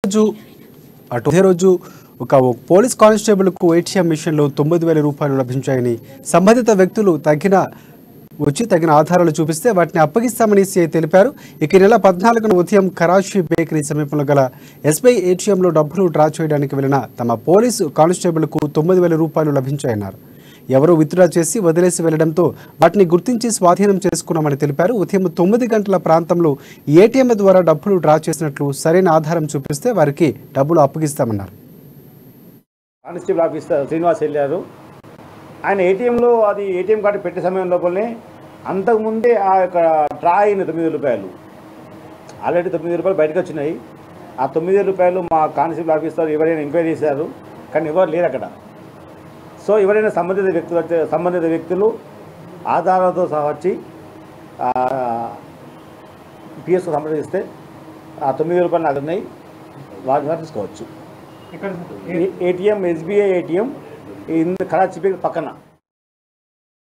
అదే రోజు ఒక పోలీస్ కానిస్టేబుల్కు ఏటీఎం మిషన్లో 9,000 రూపాయలు లభించాయని సంబంధిత వ్యక్తులు తగిన ఆధారాలు చూపిస్తే వాటిని అప్పగిస్తామని సీఐ తెలిపారు. ఇక నెల 14న ఉదయం కరాచీ బేకరీ సమీపంలో గల ఎస్బీఐ ఏటీఎంలో డబ్బులు డ్రా చేయడానికి వెళ్లిన తమ పోలీసు కానిస్టేబుల్కు 9,000 రూపాయలు లభించాయన్నారు. ఎవరో విత్డ్రా చేసి వదిలేసి వెళ్లడంతో వాటిని గుర్తించి స్వాధీనం చేసుకున్నామని తెలిపారు. ఉదయం 9 గంటల ప్రాంతంలో ఏటీఎం ద్వారా డబ్బులు డ్రా చేసినట్లు సరైన ఆధారం చూపిస్తే వారికి డబ్బులు అప్పగిస్తామన్నారు. కానిస్టేబుల్ ఆఫీసర్ శ్రీనివాస్ వెళ్ళారు. ఆయన ఏటీఎంలో అది ఏటీఎం కార్డు పెట్టే సమయం లోపలనే అంతకుముందే ఆ యొక్క డ్రా అయిన 9,000 రూపాయలు ఆల్రెడీ 9,000 రూపాయలు బయటకు వచ్చినాయి. ఆ 9,000 రూపాయలు మా కానిస్టేబుల్ ఆఫీసర్ ఎవరైనా ఎంక్వైరీ చేశారు, కానీ ఎవరు లేరు అక్కడ. సో ఎవరైనా సంబంధిత వ్యక్తులు ఆధారాలతో సహా వచ్చి పిఎస్కు సంప్రదిస్తే ఆ 9,000 రూపాయలు నాకు ఉన్నాయి, వాటిని తీసుకోవచ్చు. ఏటీఎం ఎస్బీఐ ఏటీఎం కరాచీ పక్కన